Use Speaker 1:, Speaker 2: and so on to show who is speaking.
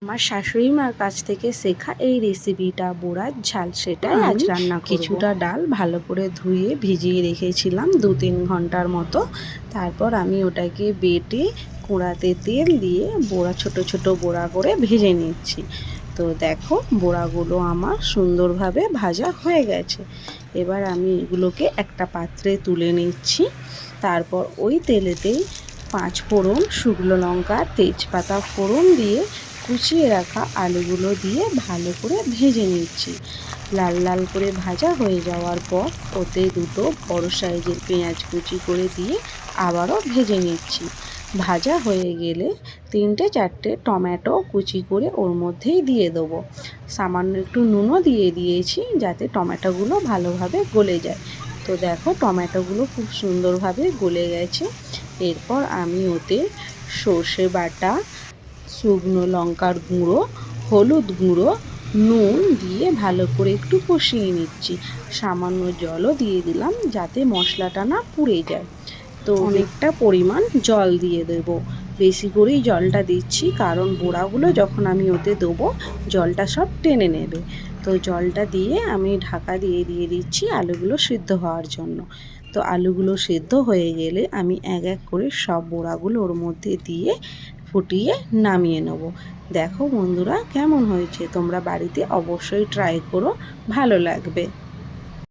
Speaker 1: আমার শাশুড়ি মার কাছ থেকে শেখা এই রেসিপিটা বড়ার ঝাল, সেটাই আজ রান্না করব। কিছুটা ডাল ভালো করে ধুয়ে ভিজিয়ে রেখেছিলাম 2-3 ঘন্টার মতো। তারপর আমি ওটাকে বেটে কড়াতে তেল দিয়ে বড়া ছোট ছোট বড়া করে ভেজে নিচ্ছি। তো দেখো বড়াগুলো আমার সুন্দরভাবে ভাজা হয়ে গেছে। এবার আমি এগুলোকে একটা পাত্রে তুলে নিচ্ছি। তারপর ওই তেলেতেই 5 ফোড়ন, শুকনো লঙ্কা, তেজপাতা ফোড়ন দিয়ে কুচিয়ে রাখা আলুগুলো দিয়ে ভালো করে ভেজে নিচ্ছি। লাল লাল করে ভাজা হয়ে যাওয়ার পর ওতে দুটো বড় সাইজের পেঁয়াজ কুচি করে দিয়ে আবারও ভেজে নিচ্ছি। ভাজা হয়ে গেলে 3-4টে টমেটো কুচি করে ওর মধ্যেই দিয়ে দেবো। সামান্য একটু নুনও দিয়ে দিয়েছি যাতে টমেটোগুলো ভালোভাবে গলে যায়। তো দেখো টমেটোগুলো খুব সুন্দরভাবে গলে গেছে। এরপর আমি ওতে সর্ষে বাটা, শুকনো লঙ্কার গুঁড়ো, হলুদ গুঁড়ো, নুন দিয়ে ভালো করে একটু কষিয়ে নিচ্ছি। সামান্য জলও দিয়ে দিলাম যাতে মশলাটা না পুড়ে যায়। তো অনেকটা পরিমাণ জল দিয়ে দেবো, বেশি করেই জলটা দিচ্ছি কারণ বড়াগুলো যখন আমি ওতে দেবো জলটা সব টেনে নেবে। তো জলটা দিয়ে আমি ঢাকা দিয়ে দিচ্ছি আলুগুলো সিদ্ধ হওয়ার জন্য। তো আলুগুলো সিদ্ধ হয়ে গেলে আমি এক এক করে সব বড়াগুলো ওর মধ্যে দিয়ে ফুটিয়ে নামিয়ে নেব। দেখো বন্ধুরা কেমন হয়েছে, তোমরা বাড়িতে অবশ্যই ট্রাই করো, ভালো লাগবে।